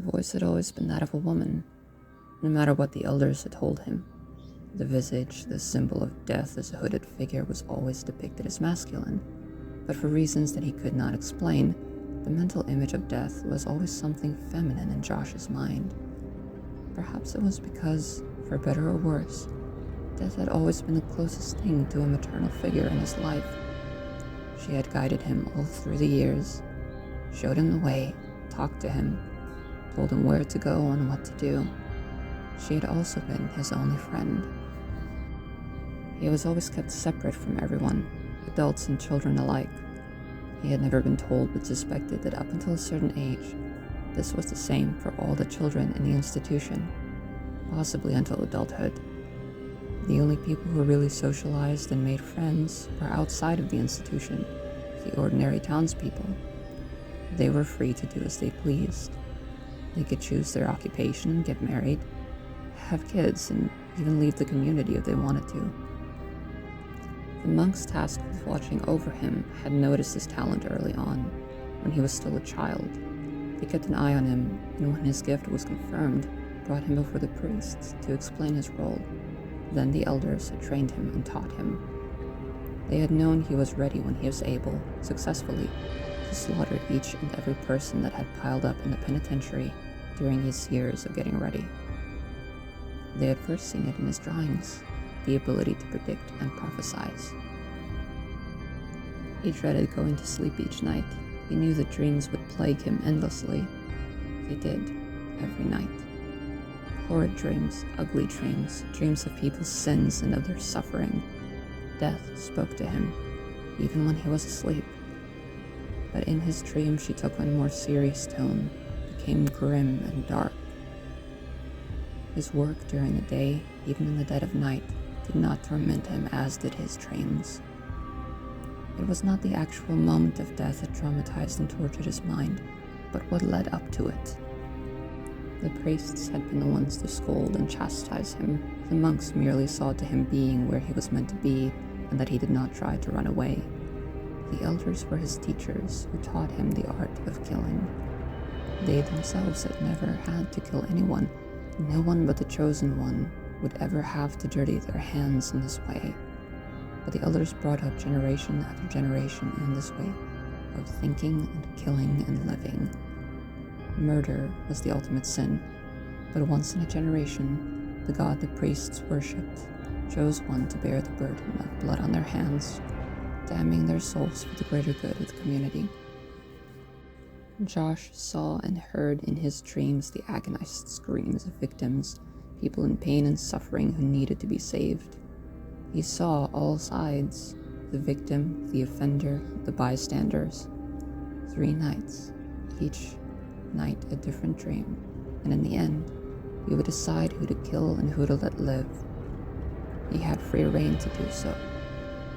The voice had always been that of a woman, no matter what the elders had told him. The visage, the symbol of death as a hooded figure, was always depicted as masculine, but for reasons that he could not explain, the mental image of death was always something feminine in Josh's mind. Perhaps it was because, for better or worse, death had always been the closest thing to a maternal figure in his life. She had guided him all through the years, showed him the way, talked to him, told him where to go and what to do. She had also been his only friend. He was always kept separate from everyone, adults and children alike. He had never been told but suspected that up until a certain age, this was the same for all the children in the institution, possibly until adulthood. The only people who really socialized and made friends were outside of the institution, the ordinary townspeople. They were free to do as they pleased. They could choose their occupation, get married, have kids, and even leave the community if they wanted to. The monks tasked with watching over him had noticed his talent early on, when he was still a child. They kept an eye on him, and when his gift was confirmed, brought him before the priests to explain his role. Then the elders had trained him and taught him. They had known he was ready when he was able, successfully, to slaughter each and every person that had piled up in the penitentiary during his years of getting ready. They had first seen it in his drawings, the ability to predict and prophesize. He dreaded going to sleep each night. He knew that dreams would plague him endlessly. They did, every night. Horrid dreams, ugly dreams, dreams of people's sins and of their suffering. Death spoke to him, even when he was asleep. But in his dream she took on a more serious tone, became grim and dark. His work during the day, even in the dead of night, did not torment him as did his dreams. It was not the actual moment of death that traumatized and tortured his mind, but what led up to it. The priests had been the ones to scold and chastise him. The monks merely saw to him being where he was meant to be, and that he did not try to run away. The elders were his teachers, who taught him the art of killing. They themselves had never had to kill anyone. No one but the chosen one would ever have to dirty their hands in this way. But the elders brought up generation after generation in this way of thinking and killing and living. Murder was the ultimate sin, but once in a generation, the god the priests worshipped chose one to bear the burden of blood on their hands, damning their souls for the greater good of the community. Josh saw and heard in his dreams the agonized screams of victims, people in pain and suffering who needed to be saved. He saw all sides, the victim, the offender, the bystanders. 3 nights, each night a different dream, and in the end, he would decide who to kill and who to let live. He had free rein to do so.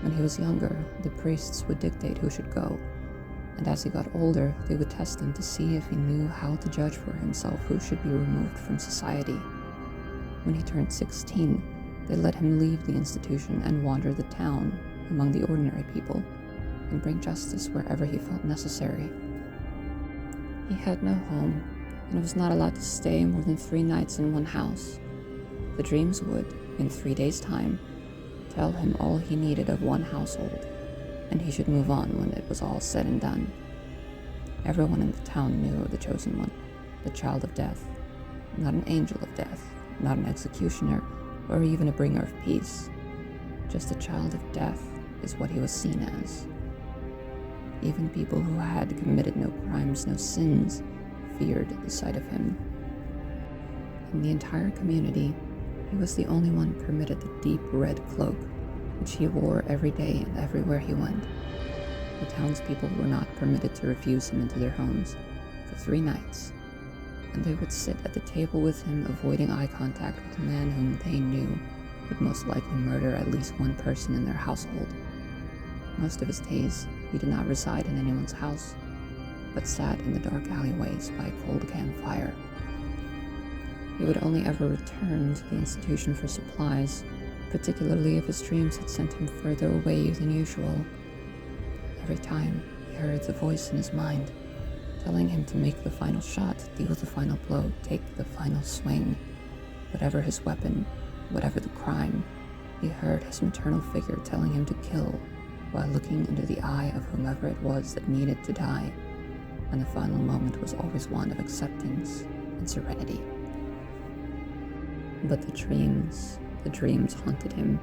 When he was younger, the priests would dictate who should go, and as he got older, they would test him to see if he knew how to judge for himself who should be removed from society. When he turned 16, they let him leave the institution and wander the town among the ordinary people and bring justice wherever he felt necessary. He had no home and was not allowed to stay more than 3 nights in one house. The dreams would, in 3 days' time, tell him all he needed of one household, and he should move on when it was all said and done. Everyone in the town knew of the chosen one, the child of death, not an angel of death, not an executioner, or even a bringer of peace. Just a child of death is what he was seen as. Even people who had committed no crimes, no sins, feared the sight of him. In the entire community, he was the only one permitted the deep red cloak, which he wore every day and everywhere he went. The townspeople were not permitted to refuse him into their homes for 3 nights, and they would sit at the table with him, avoiding eye contact with a man whom they knew would most likely murder at least one person in their household. Most of his days, he did not reside in anyone's house, but sat in the dark alleyways by a cold campfire. He would only ever return to the institution for supplies, particularly if his dreams had sent him further away than usual. Every time he heard the voice in his mind, telling him to make the final shot, deal the final blow, take the final swing. Whatever his weapon, whatever the crime, he heard his maternal figure telling him to kill while looking into the eye of whomever it was that needed to die, and the final moment was always one of acceptance and serenity. But the dreams haunted him.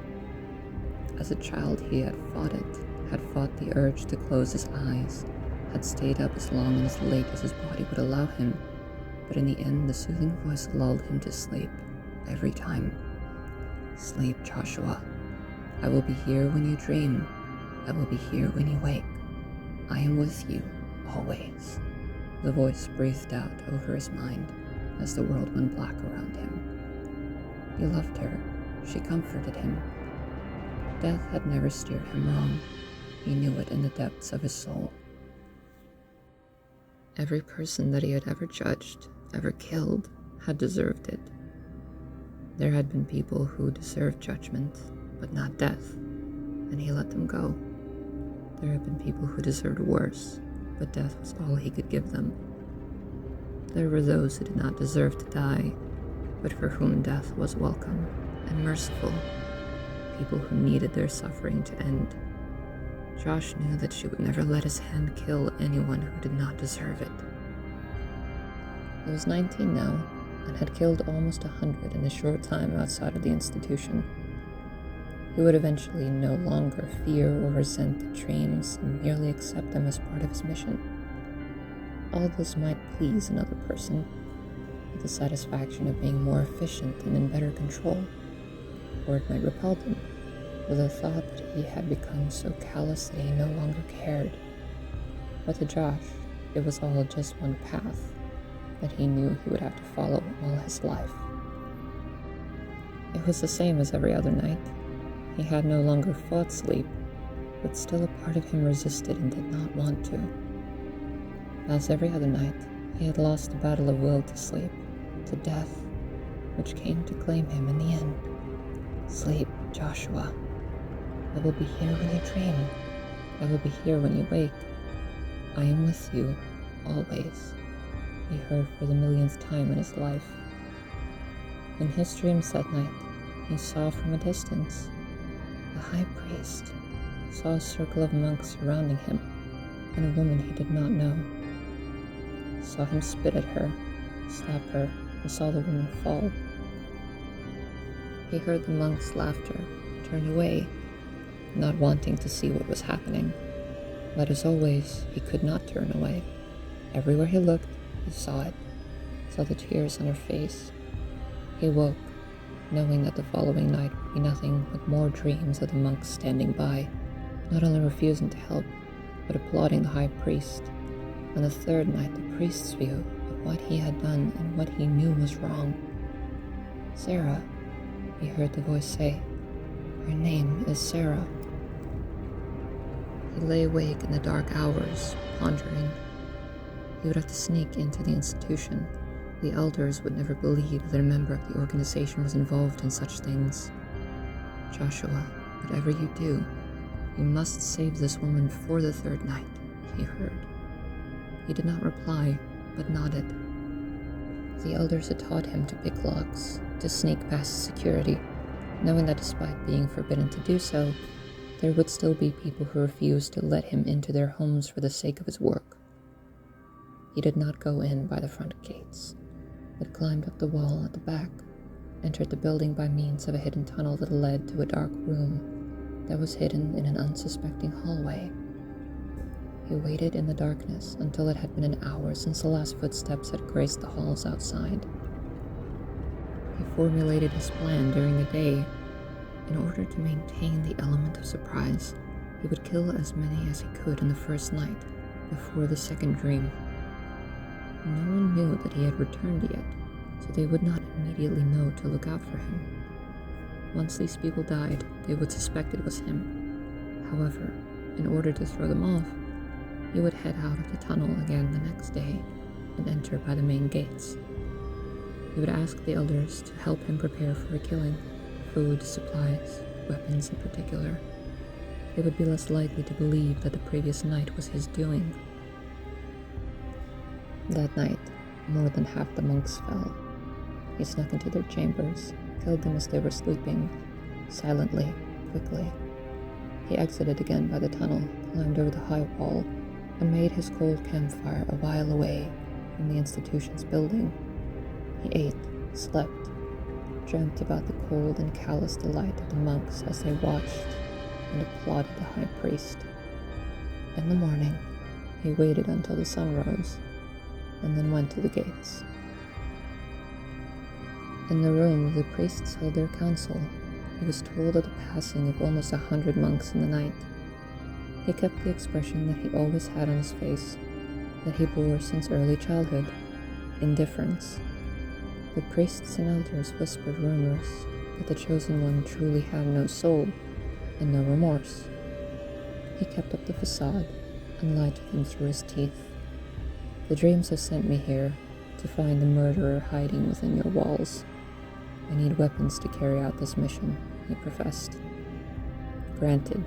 As a child he had fought the urge to close his eyes, had stayed up as long and as late as his body would allow him, but in the end the soothing voice lulled him to sleep every time. Sleep, Joshua. I will be here when you dream. I will be here when you wake. I am with you, always. The voice breathed out over his mind as the world went black around him. He loved her. She comforted him. Death had never steered him wrong. He knew it in the depths of his soul. Every person that he had ever judged, ever killed, had deserved it. There had been people who deserved judgment, but not death, and he let them go. There had been people who deserved worse, but death was all he could give them. There were those who did not deserve to die, but for whom death was welcome and merciful. People who needed their suffering to end. Josh knew that she would never let his hand kill anyone who did not deserve it. He was 19 now, and had killed almost 100 in a short time outside of the institution. He would eventually no longer fear or resent the dreams and merely accept them as part of his mission. All this might please another person, with the satisfaction of being more efficient and in better control, or it might repel them, with the thought that he had become so callous that he no longer cared. But to Josh, it was all just one path that he knew he would have to follow all his life. It was the same as every other night. He had no longer fought sleep, but still a part of him resisted and did not want to. As every other night, he had lost the battle of will to sleep, to death, which came to claim him in the end. Sleep, Joshua. I will be here when you dream. I will be here when you wake. I am with you, always. He heard for the millionth time in his life. In his dreams that night, he saw from a distance the high priest, saw a circle of monks surrounding him, and a woman he did not know. Saw him spit at her, slap her, and saw the woman fall. He heard the monks' laughter, turned away, not wanting to see what was happening. But as always, he could not turn away. Everywhere he looked, he saw it, saw the tears on her face. He woke, knowing that the following night would be nothing but more dreams of the monks standing by, not only refusing to help, but applauding the high priest. On the third night, the priest's view of what he had done and what he knew was wrong. Sarah, he heard the voice say. Her name is Sarah. He lay awake in the dark hours, pondering. He would have to sneak into the institution. The elders would never believe that a member of the organization was involved in such things. Joshua, whatever you do, you must save this woman before the third night, he heard. He did not reply, but nodded. The elders had taught him to pick locks, to sneak past security, knowing that despite being forbidden to do so, there would still be people who refused to let him into their homes for the sake of his work. He did not go in by the front gates, but climbed up the wall at the back, entered the building by means of a hidden tunnel that led to a dark room that was hidden in an unsuspecting hallway. He waited in the darkness until it had been an hour since the last footsteps had graced the halls outside. He formulated his plan during the day. In order to maintain the element of surprise, he would kill as many as he could in the first night, before the second dream. No one knew that he had returned yet, so they would not immediately know to look out for him. Once these people died, they would suspect it was him. However, in order to throw them off, he would head out of the tunnel again the next day and enter by the main gates. He would ask the elders to help him prepare for a killing, food, supplies, weapons in particular. They would be less likely to believe that the previous night was his doing. That night, more than half the monks fell. He snuck into their chambers, killed them as they were sleeping, silently, quickly. He exited again by the tunnel, climbed over the high wall, and made his cold campfire a while away from the institution's building. He ate, slept, dreamt about the cold and callous delight of the monks as they watched and applauded the high priest. In the morning, he waited until the sun rose, and then went to the gates. In the room, the priests held their council. He was told of the passing of almost 100 monks in the night. He kept the expression that he always had on his face, that he bore since early childhood: indifference. The priests and elders whispered rumors that the chosen one truly had no soul and no remorse. He kept up the facade and lied to them through his teeth. The dreams have sent me here to find the murderer hiding within your walls. I need weapons to carry out this mission, he professed. Granted,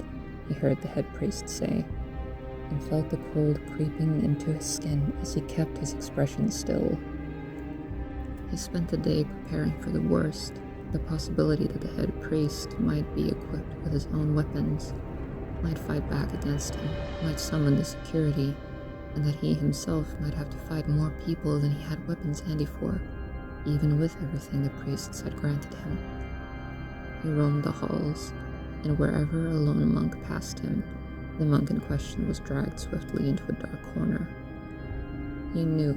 he heard the head priest say, and felt the cold creeping into his skin as he kept his expression still. He spent the day preparing for the worst, the possibility that the head priest might be equipped with his own weapons, might fight back against him, might summon the security, and that he himself might have to fight more people than he had weapons handy for, even with everything the priests had granted him. He roamed the halls, and wherever a lone monk passed him, the monk in question was dragged swiftly into a dark corner. He knew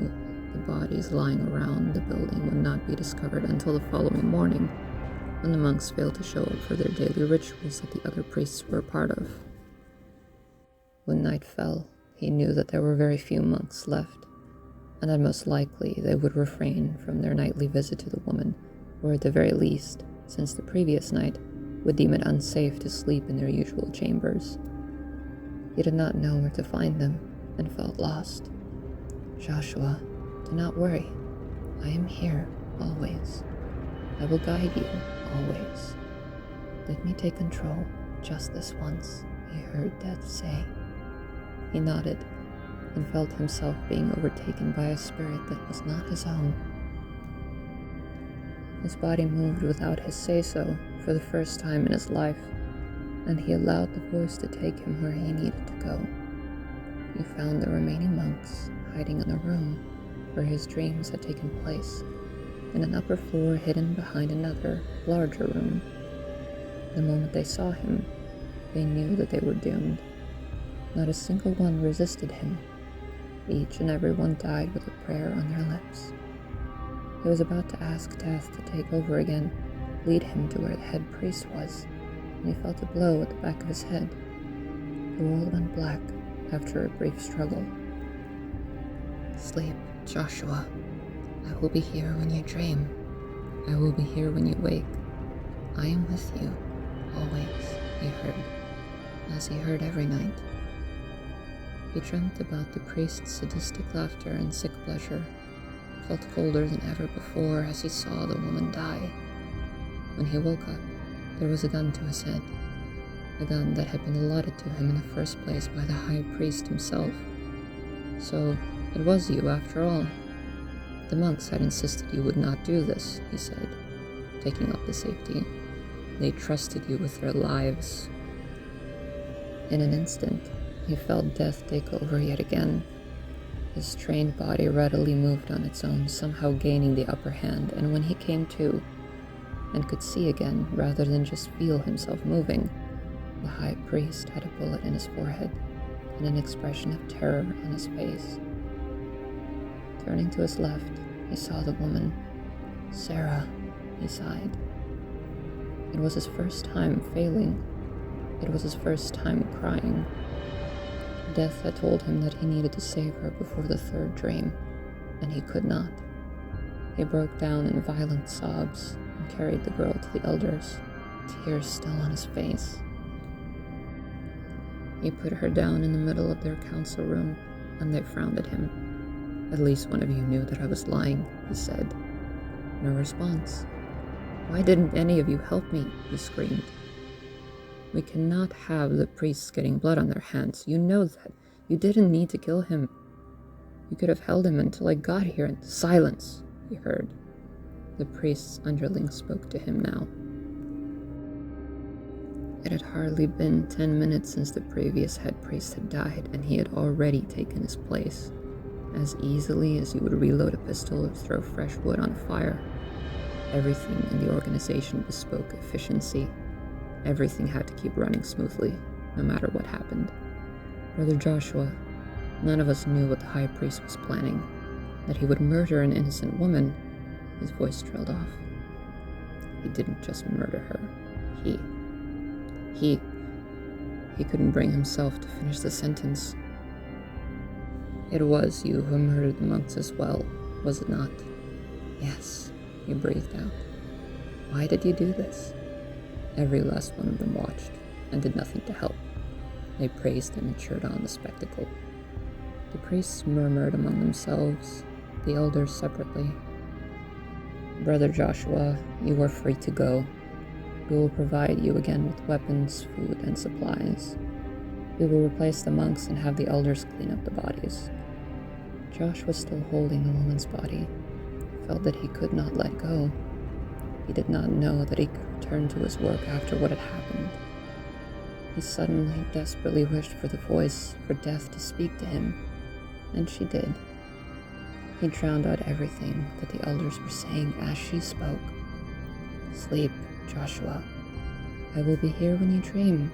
the bodies lying around the building would not be discovered until the following morning, when the monks failed to show up for their daily rituals that the other priests were a part of. When night fell, he knew that there were very few monks left, and that most likely they would refrain from their nightly visit to the woman, or at the very least, since the previous night, would deem it unsafe to sleep in their usual chambers. He did not know where to find them, and felt lost. "Joshua, do not worry. I am here, always. I will guide you, always. Let me take control, just this once," he heard Death say. He nodded, and felt himself being overtaken by a spirit that was not his own. His body moved without his say-so for the first time in his life, and he allowed the voice to take him where he needed to go. He found the remaining monks hiding in a room where his dreams had taken place, in an upper floor hidden behind another, larger room. The moment they saw him, they knew that they were doomed. Not a single one resisted him. Each and every one died with a prayer on their lips. He was about to ask Death to take over again, lead him to where the head priest was, and he felt a blow at the back of his head. The world went black after a brief struggle. "Sleep, Joshua. I will be here when you dream. I will be here when you wake. I am with you, always," he heard, as he heard every night. He dreamt about the priest's sadistic laughter and sick pleasure, felt colder than ever before as he saw the woman die. When he woke up, there was a gun to his head, a gun that had been allotted to him in the first place by the high priest himself. "So, it was you after all. The monks had insisted you would not do this," he said, taking up the safety. "They trusted you with their lives." In an instant, he felt Death take over yet again. His trained body readily moved on its own, somehow gaining the upper hand, and when he came to, and could see again rather than just feel himself moving, the high priest had a bullet in his forehead and an expression of terror on his face. Turning to his left, he saw the woman. "Sarah," he sighed. It was his first time failing. It was his first time crying. Death had told him that he needed to save her before the third dream, and he could not. He broke down in violent sobs and carried the girl to the elders, tears still on his face. He put her down in the middle of their council room, and they frowned at him. "At least one of you knew that I was lying," he said. No response. "Why didn't any of you help me?" he screamed. "We cannot have the priests getting blood on their hands. You know that. You didn't need to kill him." You could have held him until I got here and silence, he heard. The priest's underling spoke to him now. It had hardly been 10 minutes since the previous head priest had died, and he had already taken his place. As easily as you would reload a pistol or throw fresh wood on a fire. Everything in the organization bespoke efficiency. Everything had to keep running smoothly, no matter what happened. Brother Joshua, none of us knew what the high priest was planning. That he would murder an innocent woman. His voice trailed off. He didn't just murder her. He couldn't bring himself to finish the sentence. It was you who murdered the monks as well, was it not? Yes, he breathed out. Why did you do this? Every last one of them watched, and did nothing to help. They praised him and cheered on the spectacle. The priests murmured among themselves, the elders separately. Brother Joshua, you are free to go. We will provide you again with weapons, food, and supplies. We will replace the monks and have the elders clean up the bodies. Josh was still holding the woman's body. He felt that he could not let go. He did not know that he could return to his work after what had happened. He suddenly desperately wished for the voice, for death to speak to him, and she did. He drowned out everything that the elders were saying as she spoke. Sleep, Joshua. I will be here when you dream.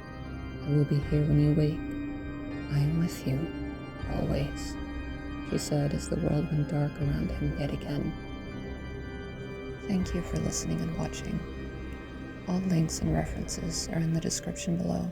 I will be here when you wake. I am with you, always, she said as the world went dark around him yet again. Thank you for listening and watching. All links and references are in the description below.